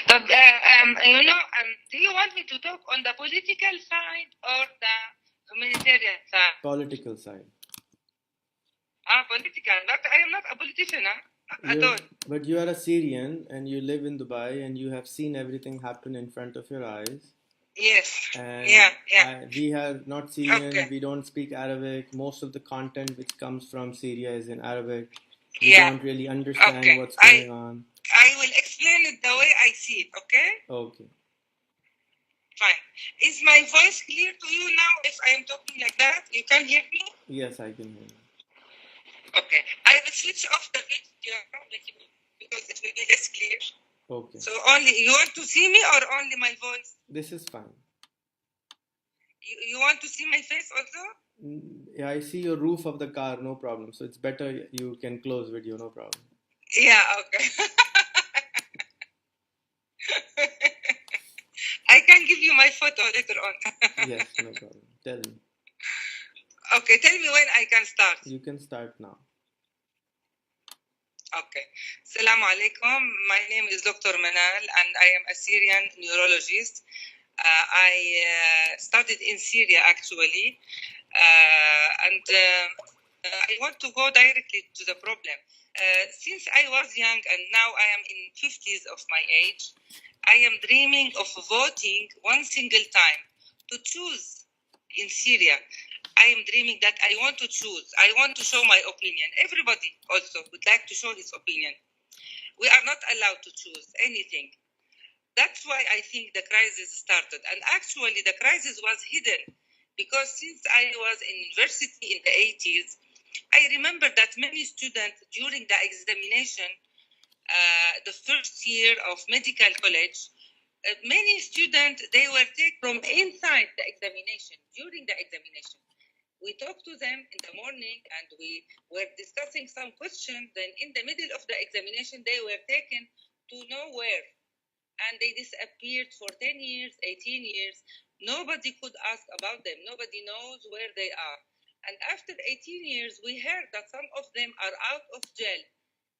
But, do you want me to talk on the political side or the humanitarian side? Political side. Political. But I am not a politician at all. But you are a Syrian and you live in Dubai and you have seen everything happen in front of your eyes. Yes. And Yeah. we are not Syrian, Okay. we don't speak Arabic. Most of the content which comes from Syria is in Arabic. We Yeah. don't really understand Okay. what's going on. I will explain it the way I see it, okay? Okay. Fine. Is my voice clear to you now if I am talking like that? You can hear me? Yes, I can hear you. Okay. I will switch off the video because it will be less clear. Okay. So only you want to see me or only my voice? This is fine. You want to see my face also? Yeah, I see your roof of the car, no problem. So it's better you can close video, no problem. Yeah, okay. I can give you my photo later on. Yes, no problem. Tell me. Okay, tell me when I can start. You can start now. Okay. Assalamu alaikum. My name is Dr. Manal and I am a Syrian neurologist. I studied in Syria actually. And I want to go directly to the problem. Since I was young and now I am in 50s of my age, I am dreaming of voting one single time to choose in Syria. I am dreaming that I want to choose. I want to show my opinion. Everybody also would like to show his opinion. We are not allowed to choose anything. That's why I think the crisis started. And actually, the crisis was hidden because since I was in university in the 80s, I remember that many students during the examination, the first year of medical college, many students, they were taken from inside the examination, during the examination. We talked to them in the morning and we were discussing some questions. Then in the middle of the examination, they were taken to nowhere. And they disappeared for 10 years, 18 years. Nobody could ask about them. Nobody knows where they are. And after 18 years, we heard that some of them are out of jail.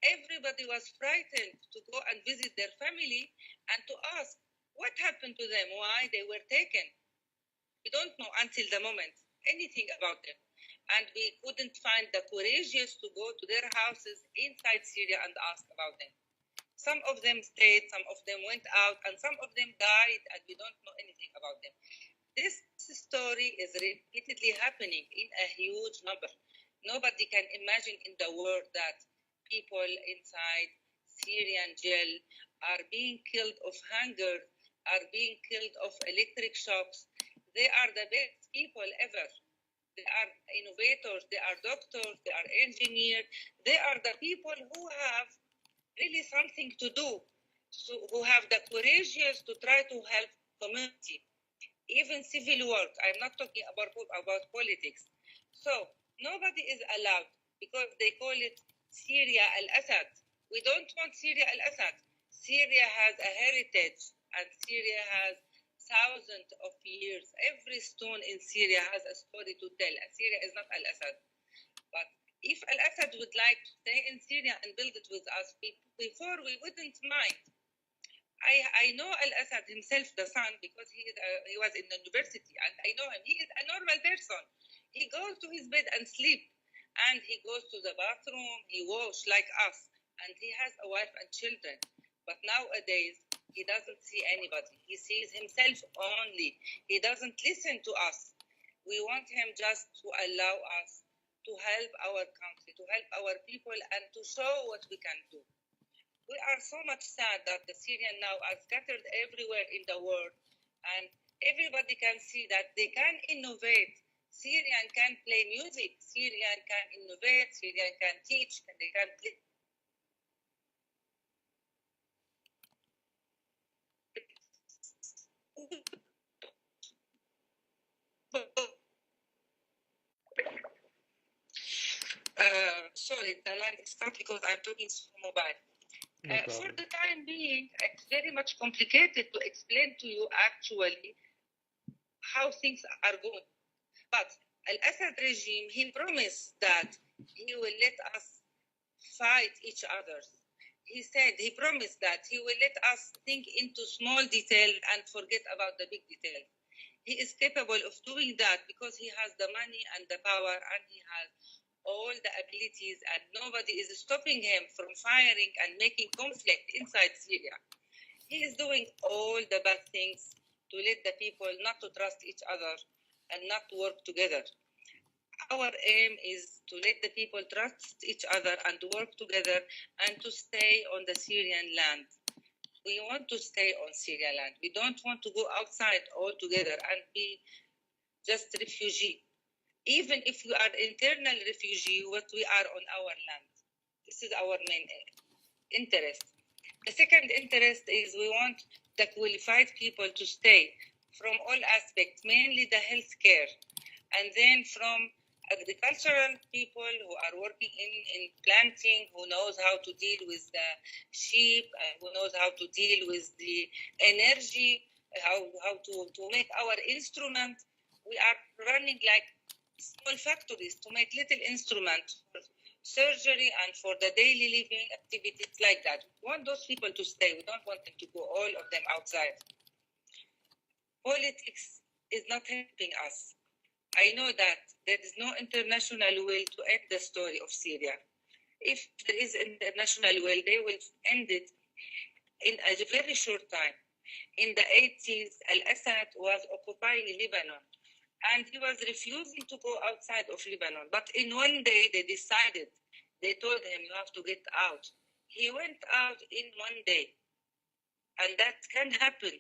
Everybody was frightened to go and visit their family and to ask what happened to them, why they were taken. We don't know until the moment anything about them. And we couldn't find the courageous to go to their houses inside Syria and ask about them. Some of them stayed, some of them went out, and some of them died, and we don't know anything about them. This story is repeatedly happening in a huge number. Nobody can imagine in the world that people inside Syrian jail are being killed of hunger, are being killed of electric shocks. They are the best people ever. They are innovators, they are doctors, they are engineers. They are the people who have really something to do, so who have the courageous to try to help community, even civil work. I'm not talking about politics. So nobody is allowed because they call it Syria al-Assad. We don't want Syria al-Assad. Syria has a heritage and Syria has thousands of years. Every stone in Syria has a story to tell. Syria is not al-Assad. But if al-Assad would like to stay in Syria and build it with us, before we wouldn't mind. I know al-Assad himself, the son, because he was in the university, and I know him. He is a normal person. He goes to his bed and sleep, and he goes to the bathroom. He washes like us, and he has a wife and children. But nowadays, he doesn't see anybody. He sees himself only. He doesn't listen to us. We want him just to allow us to help our country, to help our people, and to show what we can do. We are so much sad that the Syrians now are scattered everywhere in the world, and everybody can see that they can innovate. Syrian can play music, Syrian can innovate, Syrian can teach, and they can play. Sorry, the line is cut because I'm talking through mobile. For the time being, it's very much complicated to explain to you actually how things are going. But Al-Assad regime, he promised that he will let us fight each other. he promised that he will let us think into small detail and forget about the big detail. He is capable of doing that because he has the money and the power, and he has all the abilities, and nobody is stopping him from firing and making conflict inside Syria. He is doing all the bad things to let the people not to trust each other and not to work together. Our aim is to let the people trust each other and work together and to stay on the Syrian land. We want to stay on Syrian land. We don't want to go outside altogether and be just refugee. Even if we are internal refugee, what we are on our land. This is our main interest. The second interest is we want the qualified people to stay from all aspects, mainly the healthcare, and then from agricultural people who are working in planting, who knows how to deal with the sheep, who knows how to deal with the energy, how to make our instrument. We are running like small factories to make little instruments for surgery and for the daily living activities like that. We want those people to stay. We don't want them to go, all of them outside. Politics is not helping us. I know that there is no international will to end the story of Syria. If there is international will, they will end it in a very short time. In the 80s, Al-Assad was occupying Lebanon, and he was refusing to go outside of Lebanon. But in one day, they decided, they told him, you have to get out. He went out in one day, and that can happen.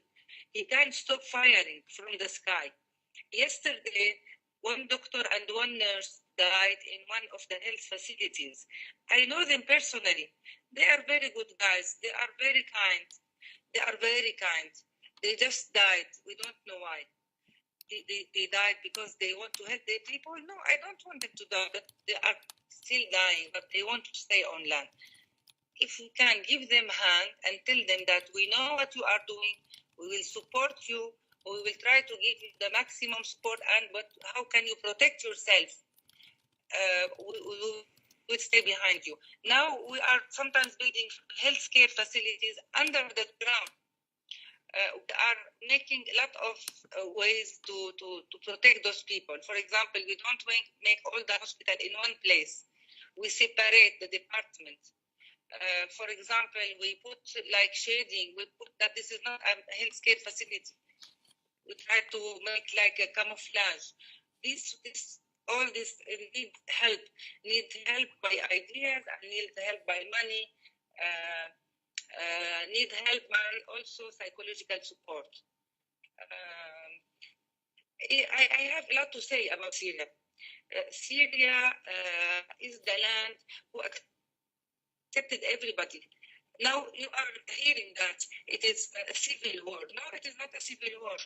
He can't stop firing from the sky. Yesterday, one doctor and one nurse died in one of the health facilities. I know them personally. They are very good guys. They are very kind. They are very kind. They just died. We don't know why. They died because they want to help their people. No, I don't want them to die, but they are still dying, but they want to stay on land. If we can give them a hand and tell them that we know what you are doing, we will support you, we will try to give you the maximum support, and but how can you protect yourself? We will stay behind you. Now we are sometimes building healthcare facilities under the ground. We are making a lot of ways to protect those people. For example, we don't make all the hospital in one place. We separate the department. For example, we put like shading. We put that this is not a healthcare facility. We try to make like a camouflage. All this need help by ideas, and need help by money, need help by also psychological support. I have a lot to say about Syria. Syria is the land who accepted everybody. Now you are hearing that it is a civil war. No, it is not a civil war.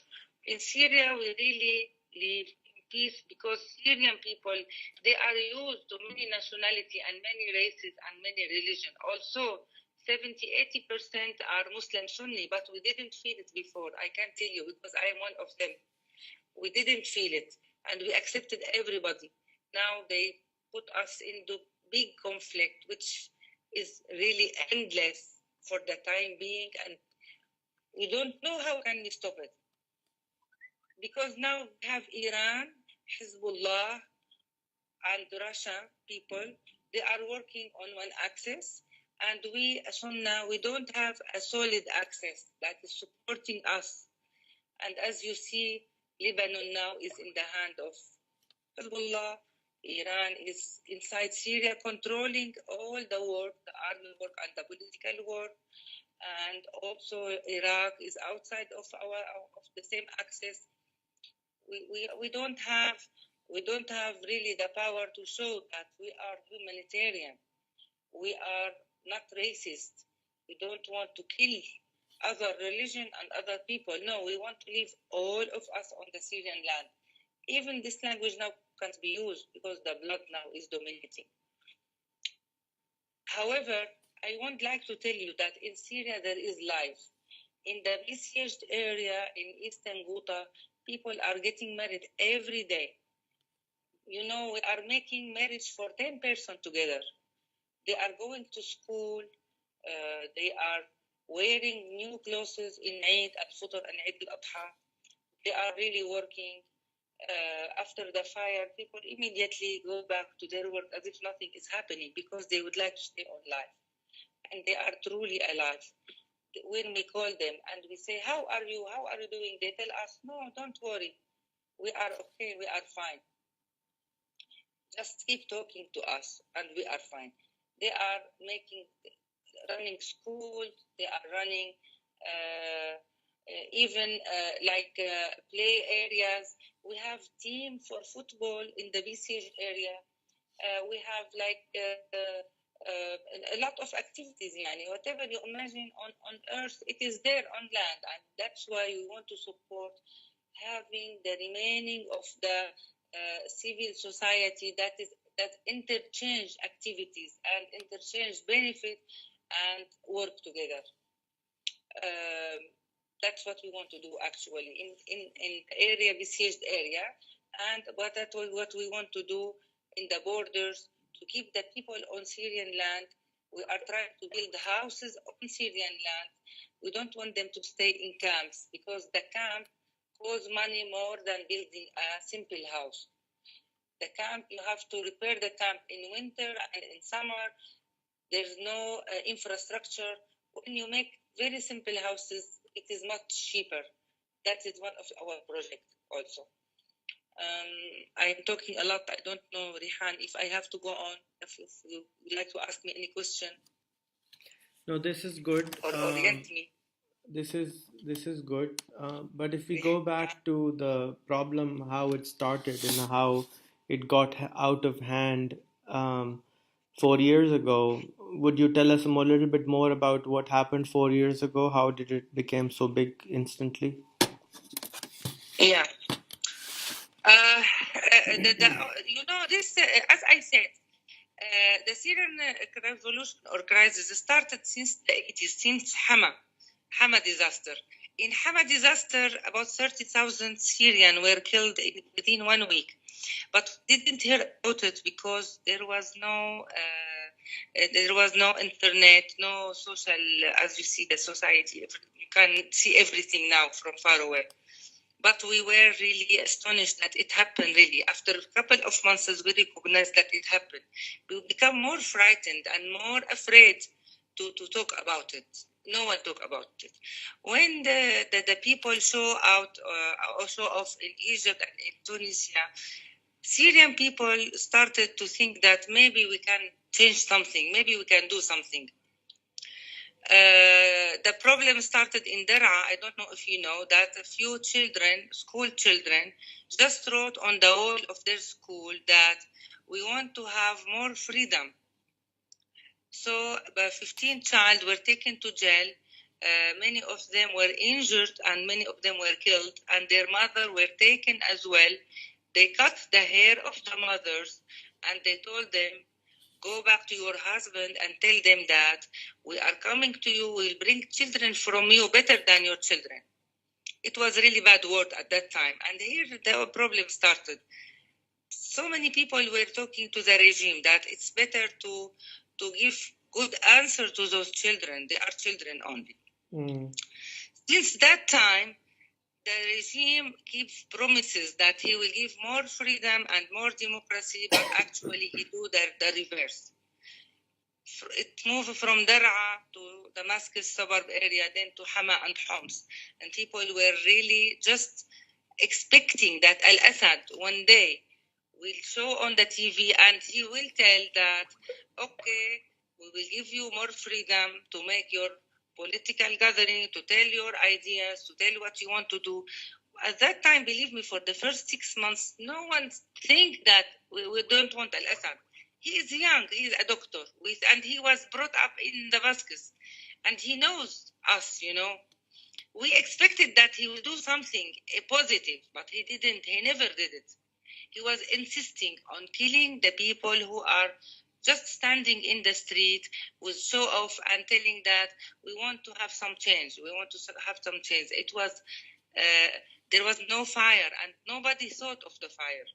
In Syria, we really live in peace because Syrian people, they are used to many nationality and many races and many religions. Also, 70-80% are Muslim Sunni, but we didn't feel it before. I can tell you because I am one of them. We didn't feel it, and we accepted everybody. Now they put us into big conflict, which is really endless for the time being, and we don't know how can we stop it. Because now we have Iran, Hezbollah, and Russia people. They are working on one axis, and we, Sunnah, we don't have a solid axis that is supporting us. And as you see, Lebanon now is in the hand of Hezbollah. Iran is inside Syria, controlling all the work, the army work and the political work. And also Iraq is outside of the same axis. We don't have really the power to show that we are humanitarian. We are not racist. We don't want to kill other religion and other people. No, we want to live all of us on the Syrian land. Even this language now can't be used because the blood now is dominating. However, I would like to tell you that in Syria there is life. In the besieged area in eastern Ghouta, people are getting married every day. You know, we are making marriage for 10 persons together. They are going to school. They are wearing new clothes in Eid al-Fitr and Eid al-Adha. They are really working. After the fire, people immediately go back to their work as if nothing is happening because they would like to stay alive. And they are truly alive. When we call them and we say, how are you? How are you doing? They tell us, no, don't worry. We are okay. We are fine. Just keep talking to us and we are fine. They are running schools. They are running even play areas. We have team for football in the BCH area. We have a lot of activities. Yani, whatever you imagine on earth, it is there on land, and that's why we want to support having the remaining of the civil society that interchange activities and interchange benefit and work together. That's what we want to do actually in area, besieged area, and what we want to do in the borders to keep the people on Syrian land. We are trying to build houses on Syrian land. We don't want them to stay in camps because the camp costs money more than building a simple house. The camp, you have to repair the camp in winter and in summer. There's no infrastructure. When you make very simple houses, it is much cheaper. That is one of our projects also. I'm talking a lot. I don't know, Rihan, if I have to go on, if you would like to ask me any question. No, this is good. Or orient me. This is good. But if we go back to the problem, how it started and how it got out of hand 4 years ago, would you tell us a little bit more about what happened 4 years ago? How did it become so big instantly? Yeah. This, as I said, the Syrian revolution or crisis started since the 80s, since Hama disaster. In Hama disaster, about 30,000 Syrians were killed within 1 week. But we didn't hear about it because there was no internet, no social, as you see the society. You can see everything now from far away. But we were really astonished that it happened really. After a couple of months, we recognized that it happened. We become more frightened and more afraid to talk about it. No one talk about it. When the people show off in Egypt and in Tunisia, Syrian people started to think that maybe we can change something, maybe we can do something. The problem started in Daraa. I don't know if you know that a few children, school children, just wrote on the wall of their school that we want to have more freedom. So 15 children were taken to jail. Many of them were injured and many of them were killed, and their mother were taken as well. They cut the hair of the mothers and they told them, go back to your husband and tell them that we are coming to you, we'll bring children from you better than your children. It was really bad word at that time. And here the problem started. So many people were talking to the regime that it's better to give good answer to those children. They are children only. Since that time, the regime gives promises that he will give more freedom and more democracy, but actually he do the reverse. It moved from Daraa to Damascus suburb area, then to Hama and Homs. And people were really just expecting that Al-Assad one day will show on the TV and he will tell that, okay, we will give you more freedom to make your political gathering, to tell your ideas, to tell what you want to do. At that time, believe me, for the first 6 months, no one think that we don't want Al-Assad. He is young, he is a doctor, and he was brought up in Damascus, and he knows us, you know. We expected that he would do something positive, but he didn't, he never did it. He was insisting on killing the people who are just standing in the street with show off and telling that we want to have some change, we want to have some change. It was, there was no fire and nobody thought of the fire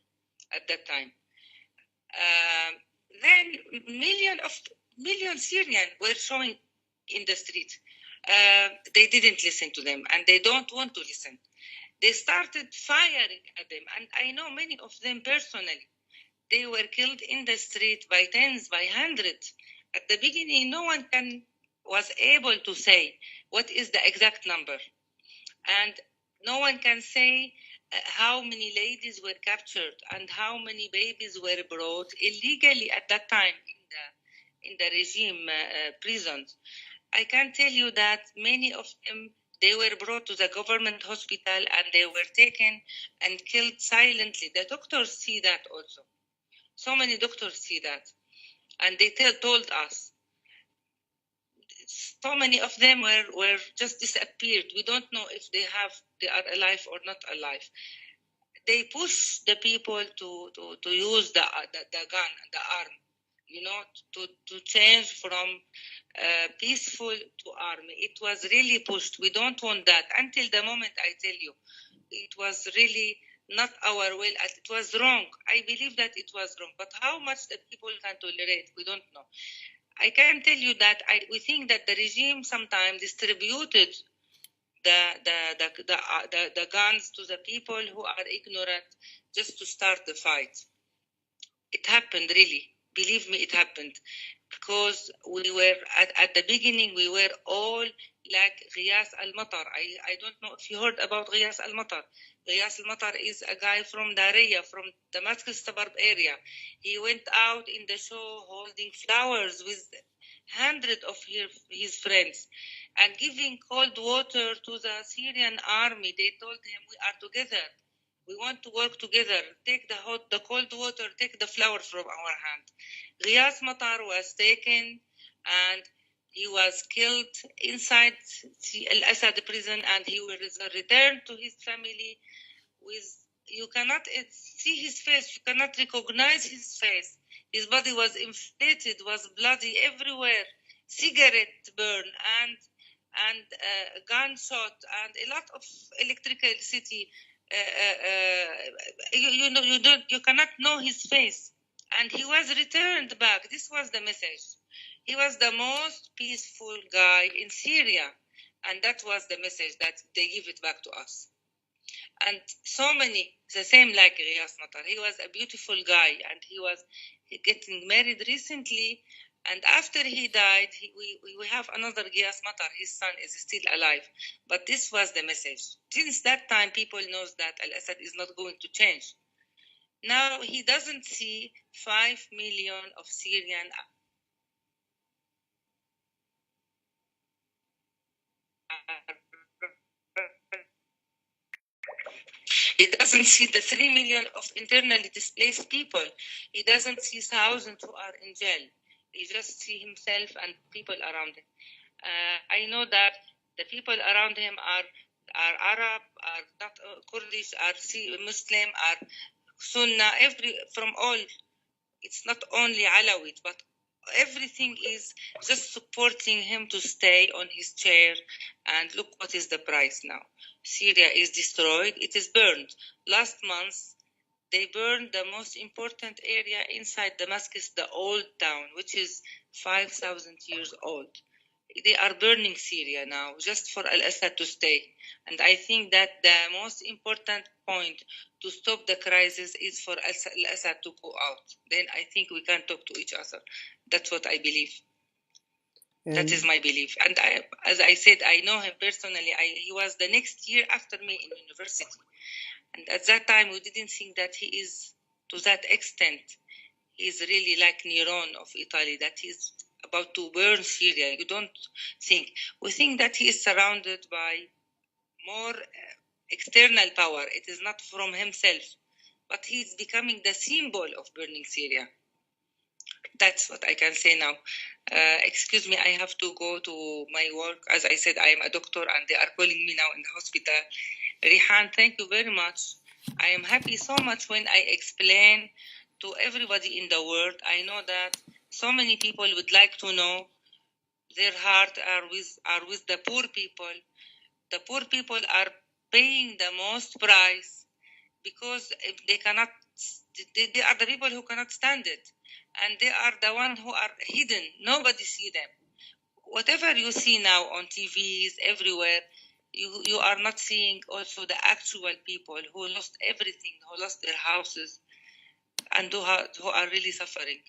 at that time. Then millions Syrians were showing in the street. They didn't listen to them, and they don't want to listen. They started firing at them, and I know many of them personally. They were killed in the street by tens, by hundreds. At the beginning, no one was able to say what is the exact number, and no one can say how many ladies were captured and how many babies were brought illegally at that time in the regime prisons. I can tell you that many of them, they were brought to the government hospital and they were taken and killed silently. The doctors see that also. So many doctors see that. And they told us. So many of them were just disappeared. We don't know if they are alive or not alive. They push the people to use the gun, the arm, to change from peaceful to army. It was really pushed. We don't want that. Until the moment I tell you, it was really not our will. It was wrong. I believe that it was wrong. But how much the people can tolerate, we don't know. I can tell you that we think that the regime sometimes distributed the guns to the people who are ignorant just to start the fight. It happened, really. Believe me, it happened. Because we were, at the beginning, we were all like Ghiyas al-Matar. I don't know if you heard about Ghiyas al-Matar. Ghiyas al-Matar is a guy from Daraya, from Damascus suburb area. He went out in the show holding flowers with hundreds of his friends and giving cold water to the Syrian army. They told him, we are together. We want to work together. Take the cold water, take the flower from our hand. Ghiyas Matar was taken and he was killed inside Al-Assad prison, and he was returned to his family with, you cannot see his face, you cannot recognize his face. His body was inflated, was bloody everywhere, cigarette burn and gunshot and a lot of electricity. You cannot know his face, and he was returned back. This was the message. He was the most peaceful guy in Syria, and that was the message that they give it back to us. And so many, the same like Riyas Matar. He was a beautiful guy, and he was getting married recently. And after he died, we have another Giyas Matar. His son is still alive. But this was the message. Since that time, people knows that Al-Assad is not going to change. Now he doesn't see 5 million of Syrian. He doesn't see the 3 million of internally displaced people. He doesn't see thousands who are in jail. He just see himself and people around him. I know that the people around him are Arab, are not Kurdish, are Muslim, are Sunna, from all. It's not only Alawite, but everything is just supporting him to stay on his chair. And look what is the price now. Syria is destroyed. It is burned. Last month, they burned the most important area inside Damascus, the old town, which is 5,000 years old. They are burning Syria now just for Al-Assad to stay. And I think that the most important point to stop the crisis is for Al-Assad to go out. Then I think we can talk to each other. That's what I believe. That is my belief. And as I said, I know him personally. He was the next year after me in university. And at that time, we didn't think that he is to that extent. He is really like Neron of Italy, that he's about to burn Syria. You don't think. We think that he is surrounded by more external power. It is not from himself, but he's becoming the symbol of burning Syria. That's what I can say now. Excuse me, I have to go to my work. As I said, I am a doctor and they are calling me now in the hospital. Rihan, thank you very much. I am happy so much when I explain to everybody in the world. I know that so many people would like to know. Their heart are with the poor people. The poor people are paying the most price because they cannot. They are the people who cannot stand it, and they are the ones who are hidden. Nobody see them. whatever you see now on TVs everywhere, you are not seeing also the actual people who lost everything, who lost their houses, and who are really suffering.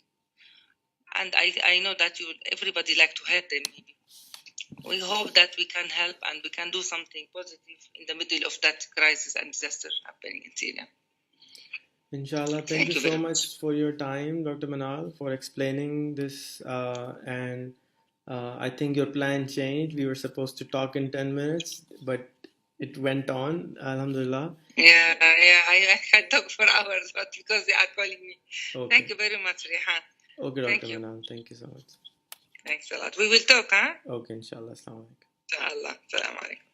And I know that everybody like to help them. Maybe we hope that we can help and we can do something positive in the middle of that crisis and disaster happening in Syria. Inshallah. Thank you so much for your time, Dr. Manal, for explaining this. And I think your plan changed. We were supposed to talk in 10 minutes, but it went on, Alhamdulillah. Yeah, I can talk for hours, but because they are calling me. Okay. Thank you very much, Rehan. Okay, Dr. Manal. Thank you so much. Thanks a lot. We will talk, huh? Okay, inshallah. Assalamu alaikum. Inshallah. Assalamu alaikum.